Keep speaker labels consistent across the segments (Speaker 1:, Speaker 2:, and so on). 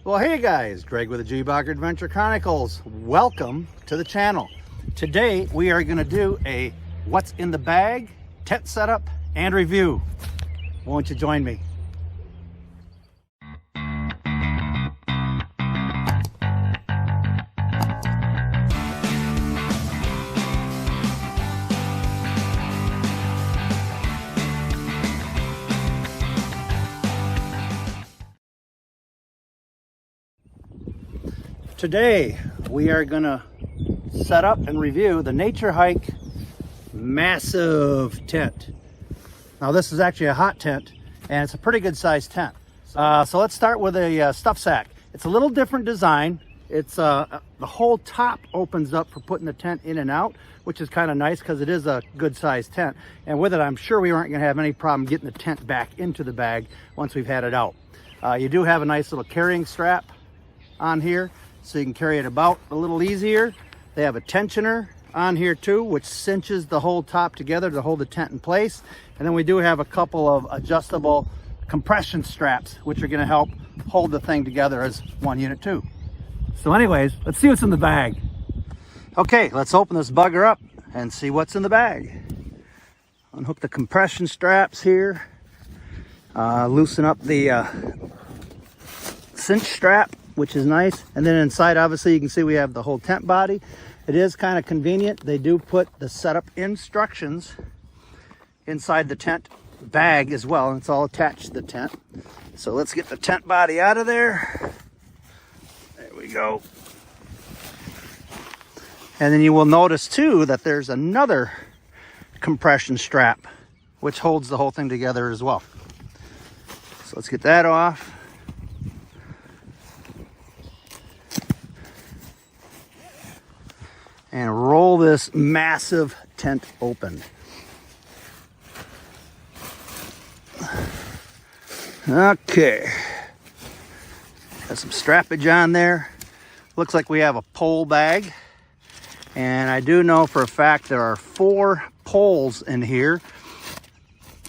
Speaker 1: Well, hey guys, Greg with the G-Bocker Adventure Chronicles. Welcome to the channel. Today we are going to do a what's in the bag, tent setup, and review. Won't you join me? Today we are going to set up and review the Naturehike Massif tent. Now this is actually a hot tent and it's a pretty good sized tent. So let's start with a stuff sack. It's a little different design. It's the whole top opens up for putting the tent in and out, which is kind of nice because it is a good sized tent. And with it, I'm sure we aren't going to have any problem getting the tent back into the bag once we've had it out. You do have a nice little carrying strap on here, so you can carry it about a little easier. They have a tensioner on here too, which cinches the whole top together to hold the tent in place. And then we do have a couple of adjustable compression straps, which are going to help hold the thing together as one unit too. So anyways, let's see what's in the bag. Okay, let's open this bugger up and see what's in the bag. Unhook the compression straps here. Loosen up the cinch strap, which is nice. And then inside, obviously, you can see we have the whole tent body. It is kind of convenient. They do put the setup instructions inside the tent bag as well, and it's all attached to the tent. So let's get the tent body out of there. There we go. And then you will notice too that there's another compression strap which holds the whole thing together as well. So let's get that off. And roll this massive tent open. Okay. Got some strappage on there. Looks like we have a pole bag. And I do know for a fact there are 4 poles in here.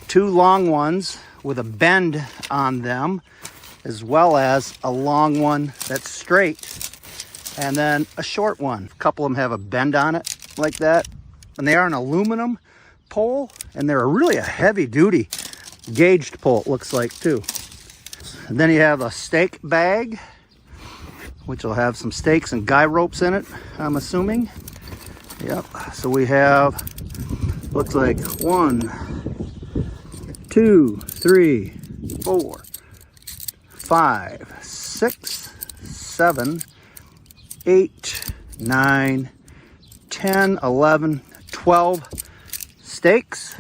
Speaker 1: 2 long ones with a bend on them, as well as a long one that's straight. And then a short one. A couple of them have a bend on it like that. And they are an aluminum pole, and they're really a heavy duty gauged pole, it looks like too. And then you have a stake bag, which will have some stakes and guy ropes in it, I'm assuming. Yep, so we have, looks like 1, 2, 3, 4, 5, 6, 7, 8, 9, 10, 11, 12 stakes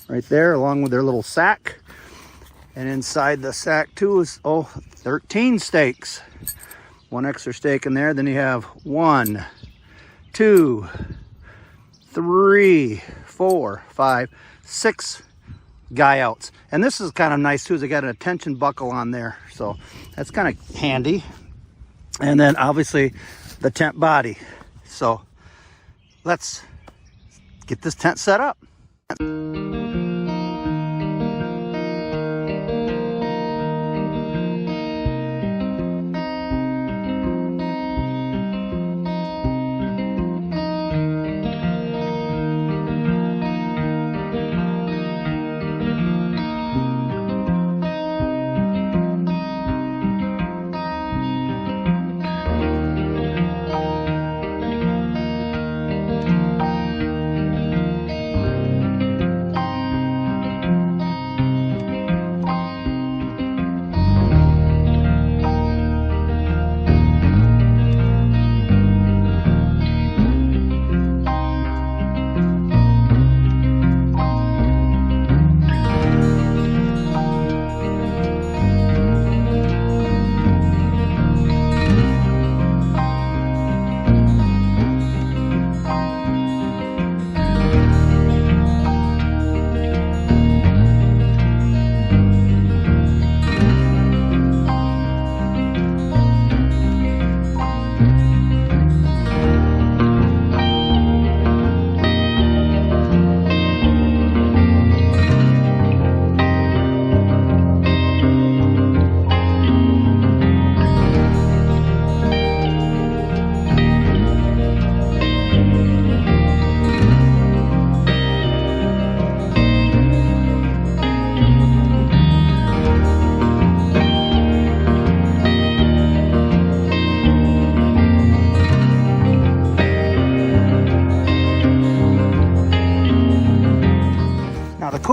Speaker 1: right there, along with their little sack. And inside the sack too is 13 stakes. 1 extra stake in there. Then you have 1, 2, 3, 4, 5, 6 guy outs. And this is kind of nice too, is they got a tension buckle on there, so that's kind of handy. And then obviously the tent body. So let's get this tent set up.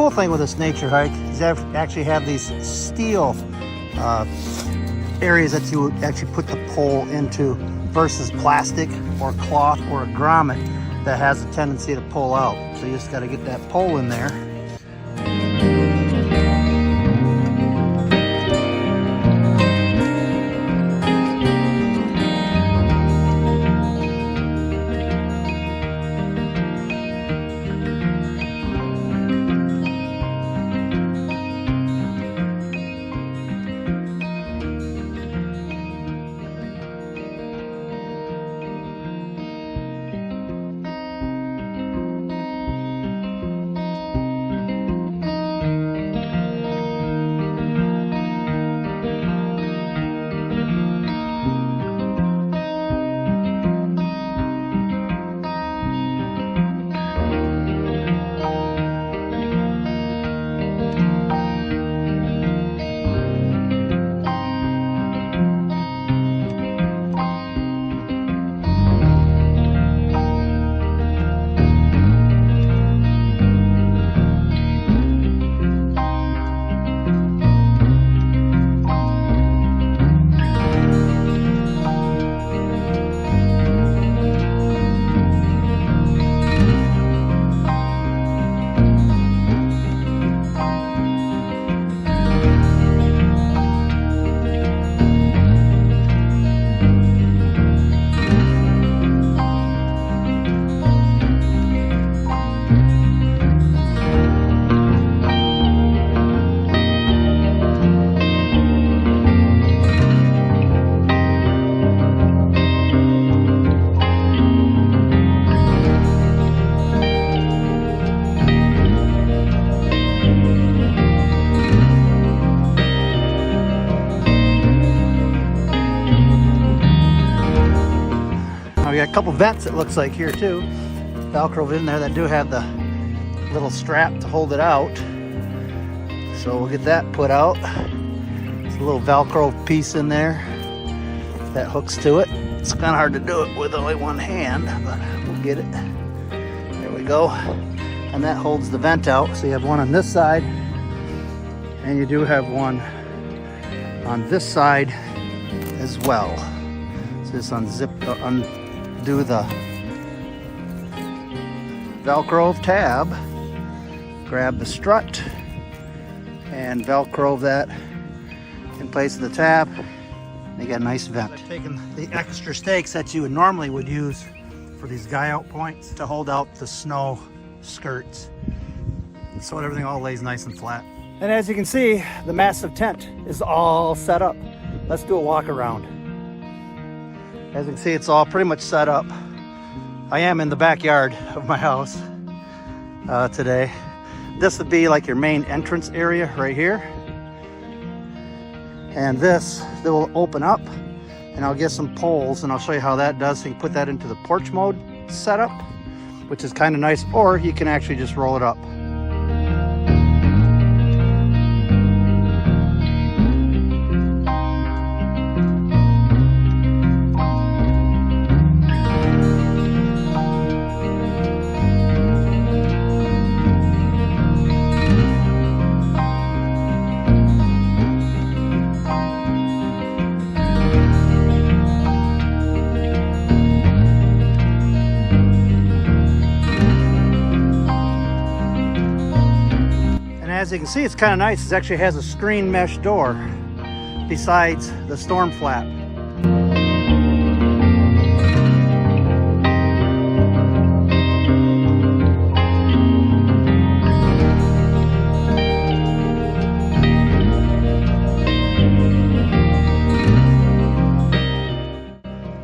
Speaker 1: cool thing with this Naturehike is they actually have these steel areas that you actually put the pole into versus plastic or cloth or a grommet that has a tendency to pull out. So you just got to get that pole in there. We got a couple vents, it looks like, here too. Velcro in there that do have the little strap to hold it out. So we'll get that put out. It's a little Velcro piece in there that hooks to it. It's kind of hard to do it with only one hand, but we'll get it. There we go. And that holds the vent out. So you have one on this side, and you do have one on this side as well. So just undo the Velcro tab, grab the strut, and Velcro that in place of the tab. You got a nice vent. I've taken the extra stakes that you normally would use for these guy out points to hold out the snow skirts, so everything all lays nice and flat. And as you can see, the massive tent is all set up. Let's do a walk around. As you can see, it's all pretty much set up. I am in the backyard of my house today. This would be like your main entrance area right here. And this will open up, and I'll get some poles and I'll show you how that does. So you put that into the porch mode setup, which is kind of nice, or you can actually just roll it up. As you can see, it's kind of nice. It actually has a screen mesh door besides the storm flap.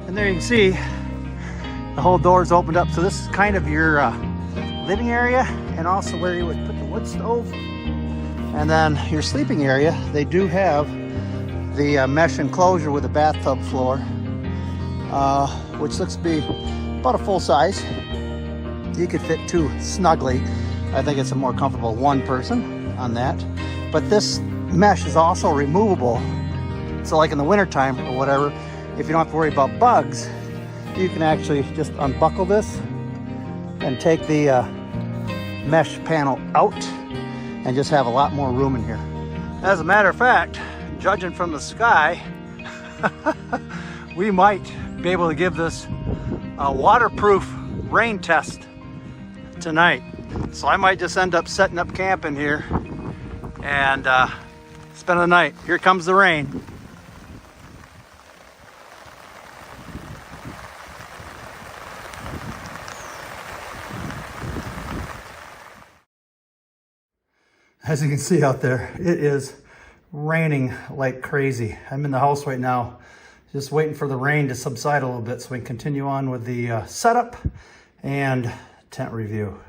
Speaker 1: And there you can see the whole door is opened up. So this is kind of your living area, and also where you would put the wood stove. And then your sleeping area, they do have the mesh enclosure with a bathtub floor, which looks to be about a full size. You could fit two snugly. I think it's a more comfortable one person on that. But this mesh is also removable. So like in the wintertime or whatever, if you don't have to worry about bugs, you can actually just unbuckle this and take the mesh panel out. and just have a lot more room in here. As a matter of fact, judging from the sky, we might be able to give this a waterproof rain test tonight. So I might just end up setting up camp in here and spend the night. Here comes the rain. As you can see out there, it is raining like crazy. I'm in the house right now, just waiting for the rain to subside a little bit so we can continue on with the setup and tent review.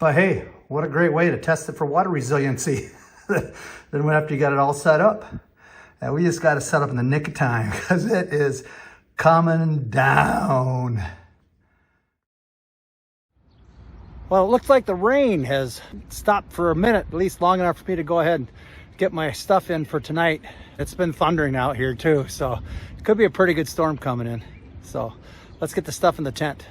Speaker 1: But hey, what a great way to test it for water resiliency. Then after you got it all set up, and we just got it set up in the nick of time because it is coming down. Well, it looks like the rain has stopped for a minute, at least long enough for me to go ahead and get my stuff in for tonight. It's been thundering out here too, so it could be a pretty good storm coming in. So let's get the stuff in the tent.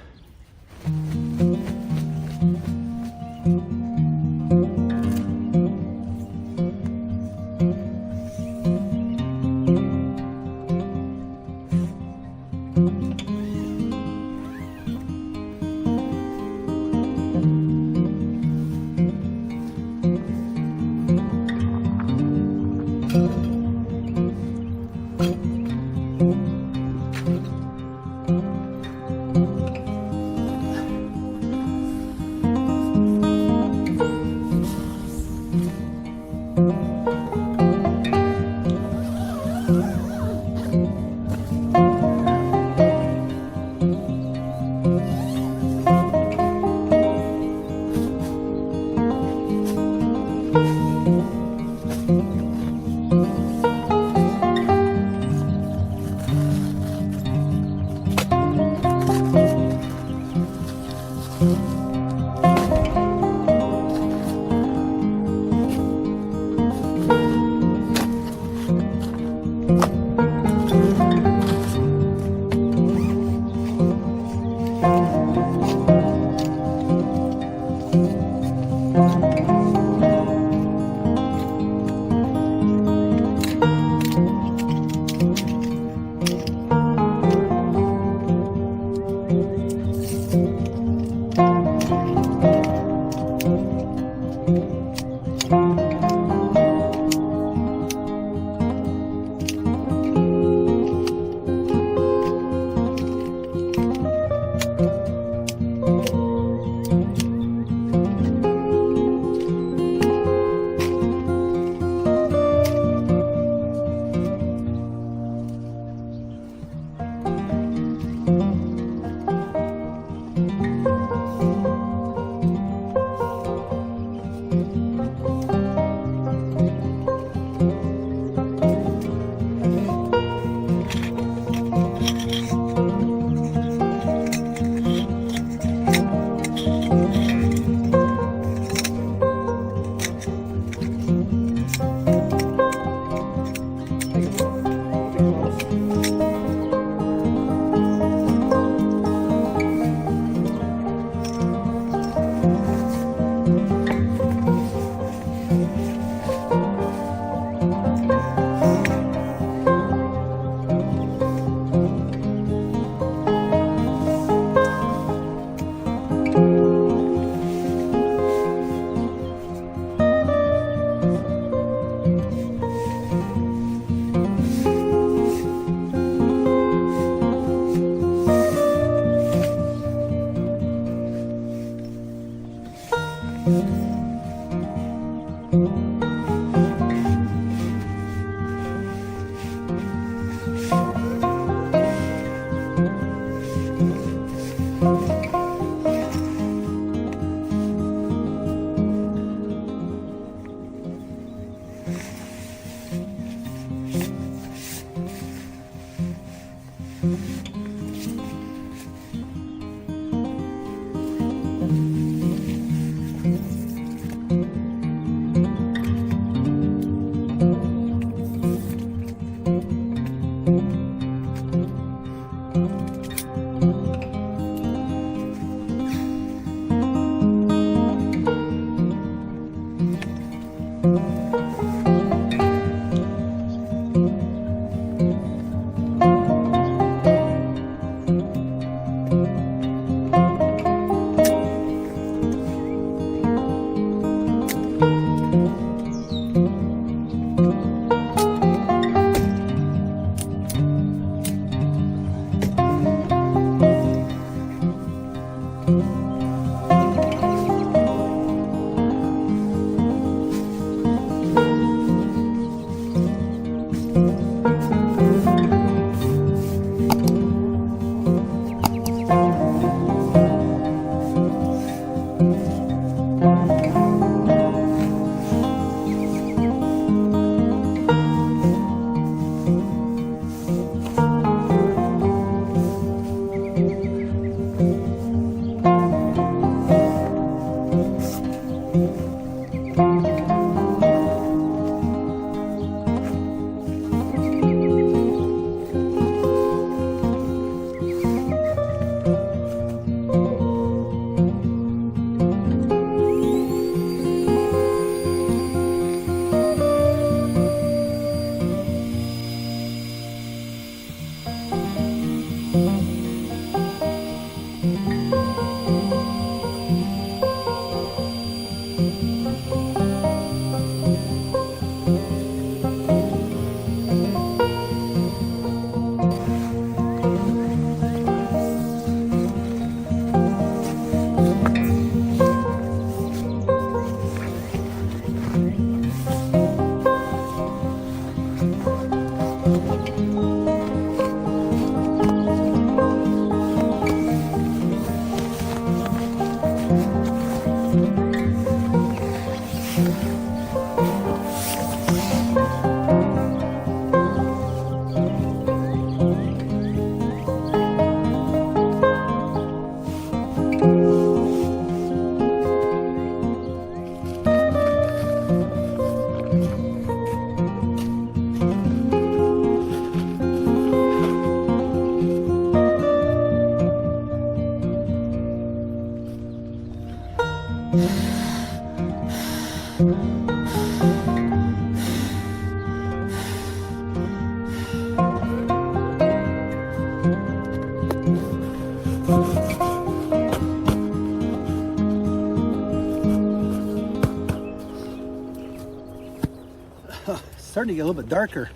Speaker 1: starting to get a little bit darker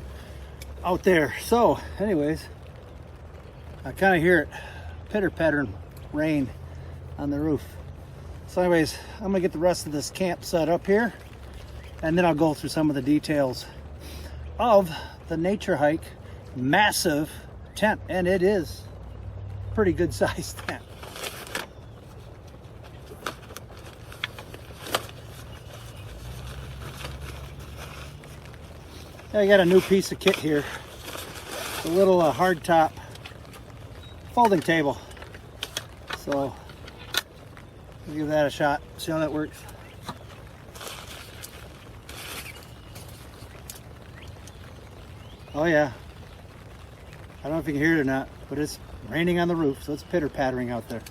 Speaker 1: out there. So anyways, I kind of hear it pitter pattering rain on the roof. So anyways, I'm gonna get the rest of this camp set up here, and then I'll go through some of the details of the Naturehike Massif tent. And it is a pretty good sized tent. I got a new piece of kit here. It's a little hard top folding table. So we'll give that a shot, see how that works. Oh yeah. I don't know if you can hear it or not, but it's raining on the roof, so it's pitter pattering out there.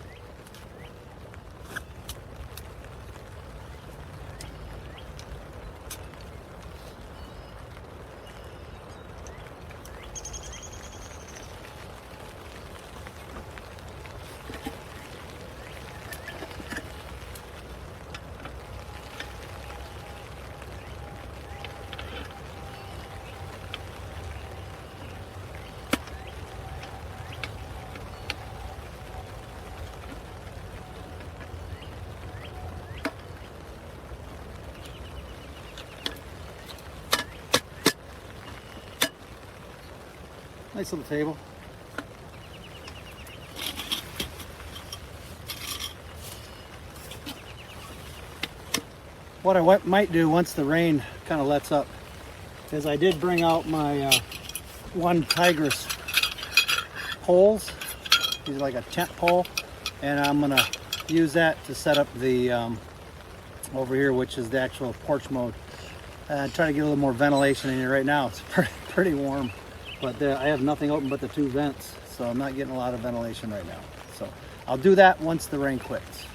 Speaker 1: Nice little table. What I might do once the rain kind of lets up is I did bring out my one Tigress poles. These are like a tent pole, and I'm gonna use that to set up the over here, which is the actual porch mode. Try to get a little more ventilation in here. Right now it's pretty warm. But I have nothing open but the two vents, so I'm not getting a lot of ventilation right now. So I'll do that once the rain quits.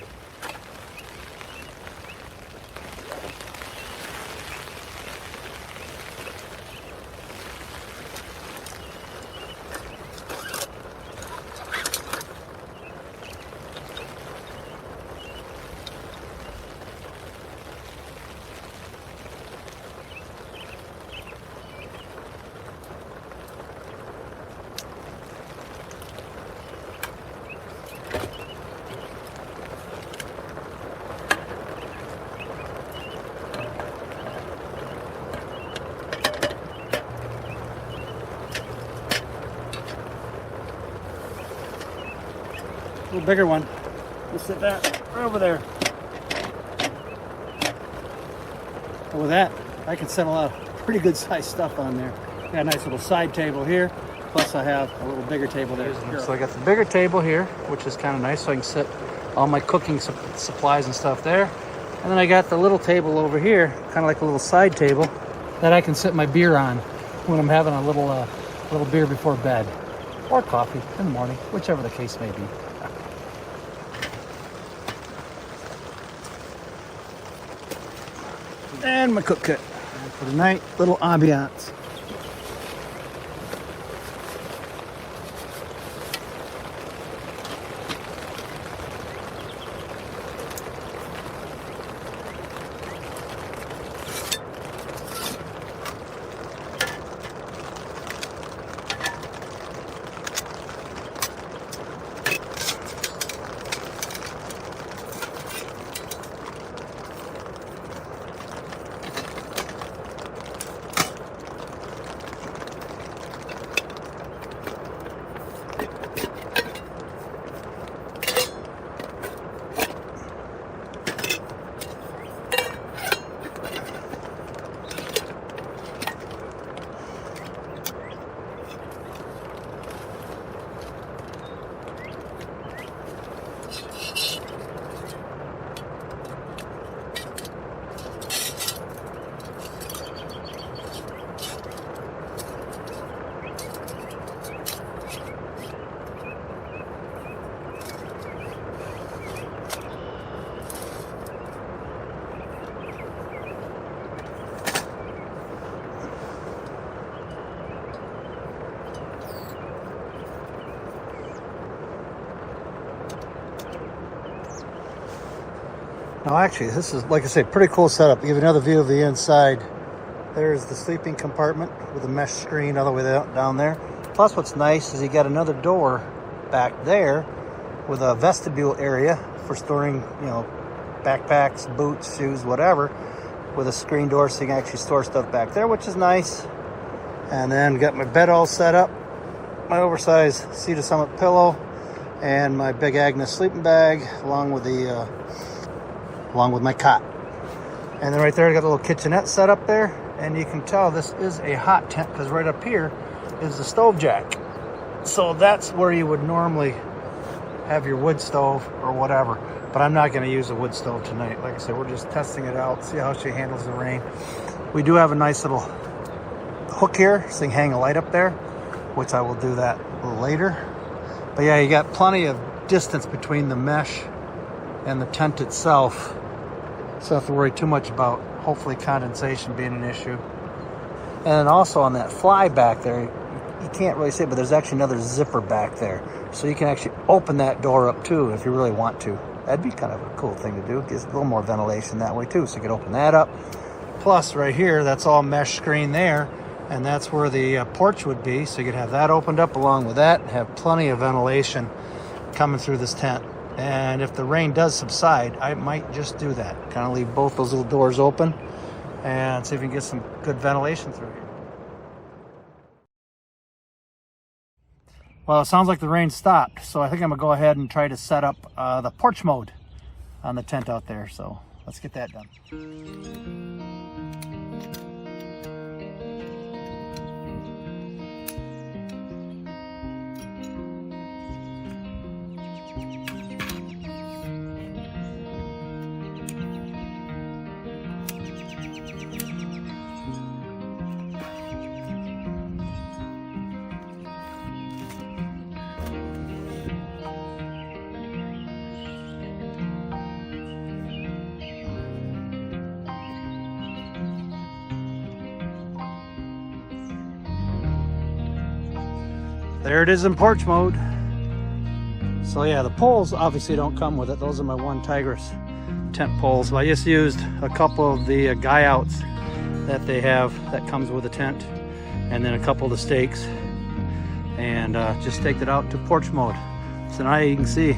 Speaker 1: A little bigger one. We'll sit that right over there. And with that, I can set a lot of pretty good sized stuff on there. Got a nice little side table here. Plus I have a little bigger table there. So I got the bigger table here, which is kind of nice, so I can sit all my cooking supplies and stuff there. And then I got the little table over here, kind of like a little side table that I can sit my beer on when I'm having a little beer before bed, or coffee in the morning, whichever the case may be. And my cook kit for the night, little ambiance. Now actually, this is, like I said, pretty cool setup. Give you another view of the inside. There's the sleeping compartment with a mesh screen all the way down there. Plus what's nice is you got another door back there with a vestibule area for storing, you know, backpacks, boots, shoes, whatever, with a screen door so you can actually store stuff back there, which is nice. And then got my bed all set up, my oversized Cedar Summit pillow, and my Big Agnes sleeping bag, along with my cot. And then right there, I got a little kitchenette set up there, and you can tell this is a hot tent because right up here is the stove jack. So that's where you would normally have your wood stove or whatever. But I'm not going to use a wood stove tonight. Like I said, we're just testing it out, see how she handles the rain. We do have a nice little hook here, so you can hang a light up there, which I will do that a little later. But yeah, you got plenty of distance between the mesh and the tent itself, so don't have to worry too much about hopefully condensation being an issue. And then also on that fly back there, you can't really see it, but there's actually another zipper back there, so you can actually open that door up too if you really want to. That'd be kind of a cool thing to do. Gives a little more ventilation that way too, so you can open that up. Plus right here, that's all mesh screen there, and that's where the porch would be, so you could have that opened up along with that and have plenty of ventilation coming through this tent. And if the rain does subside, I might just do that. Kind of leave both those little doors open and see if we can get some good ventilation through here. Well, it sounds like the rain stopped, so I think I'm gonna go ahead and try to set up the porch mode on the tent out there. So let's get that done. There it is in porch mode. So yeah, the poles obviously don't come with it. Those are my One Tigress tent poles. I just used a couple of the guy outs that they have that comes with the tent, and then a couple of the stakes, and just staked it out to porch mode. So now you can see,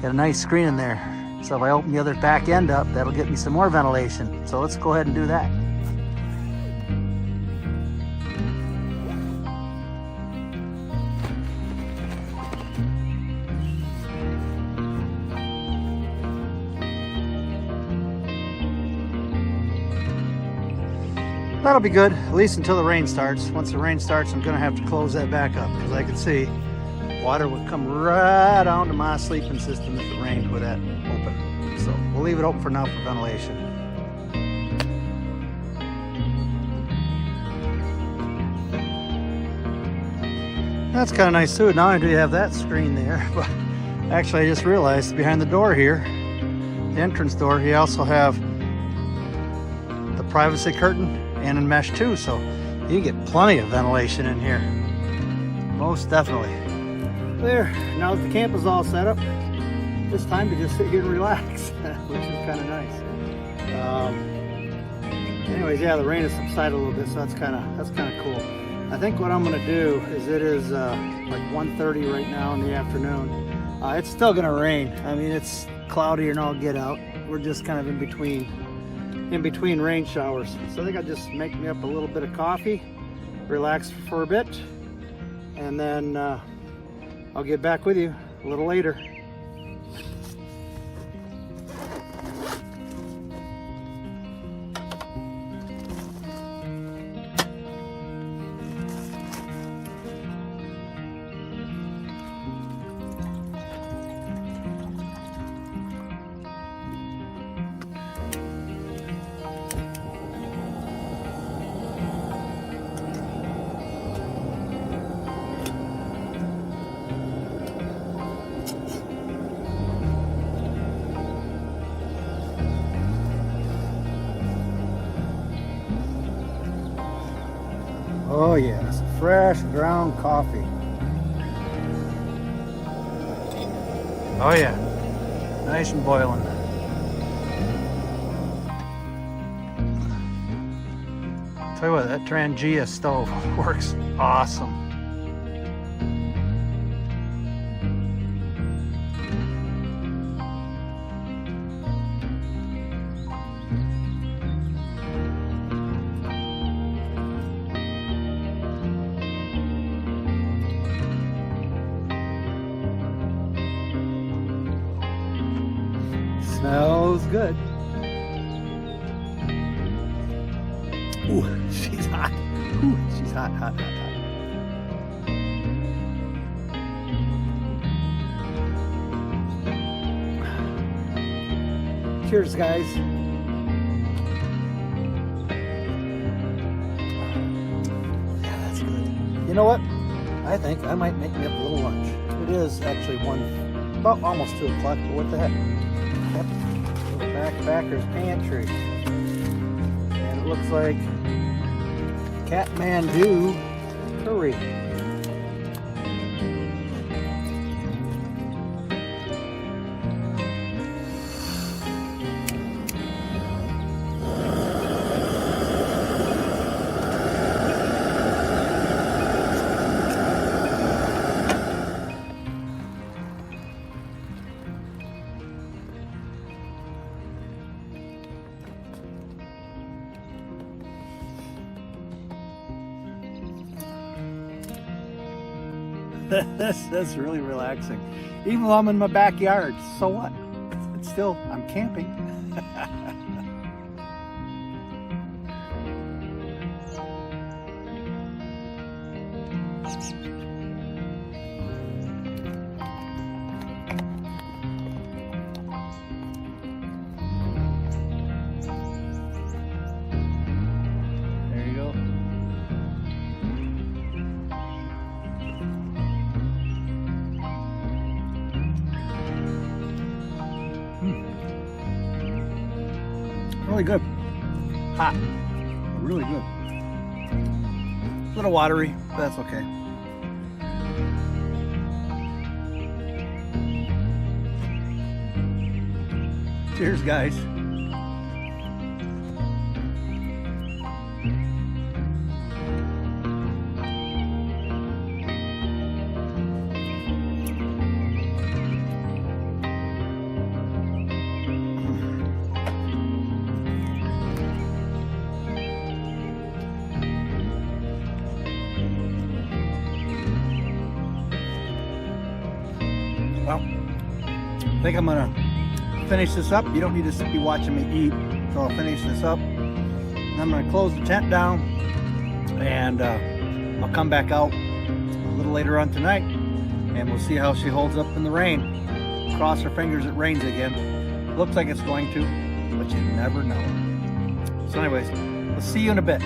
Speaker 1: got a nice screen in there. So if I open the other back end up, that'll get me some more ventilation. So let's go ahead and do that. That'll be good, at least until the rain starts. Once the rain starts, I'm gonna have to close that back up, because I can see water would come right onto my sleeping system if the rain would that open. So we'll leave it open for now for ventilation. That's kind of nice too. Not only do you have that screen there, but actually I just realized behind the door here, the entrance door, you also have the privacy curtain and in mesh too, so you get plenty of ventilation in here. Most definitely. There, now that the camp is all set up, it's time to just sit here and relax, which is kind of nice. Anyways, yeah, the rain has subsided a little bit, so that's kind of cool. I think what I'm gonna do is, it is like 1:30 right now in the afternoon. It's still gonna rain. I mean, it's cloudy and all get out. We're just kind of in between rain showers. So I think I'll just make me up a little bit of coffee, relax for a bit, and then I'll get back with you a little later. Oh yes, fresh ground coffee. Oh yeah, nice and boiling. Tell you what, that Trangia stove works awesome. Smells good. Ooh, she's hot. Ooh, she's hot, hot, hot, hot. Cheers, guys. Yeah, that's good. You know what? I think I might make me up a little lunch. It is actually about almost 2 o'clock, but what the heck? Yep. Little backpacker's pantry. And it looks like Kathmandu curry. That's really relaxing. Even though I'm in my backyard, so what? It's still, I'm camping. There you go. Really good. Hot. Really good. A little watery, but that's okay. Cheers, guys. Well, I think I'm gonna finish this up. You don't need to be watching me eat, so I'll finish this up. And I'm gonna close the tent down, and I'll come back out a little later on tonight, and we'll see how she holds up in the rain. Cross her fingers it rains again. Looks like it's going to, but you never know. So anyways, we'll see you in a bit.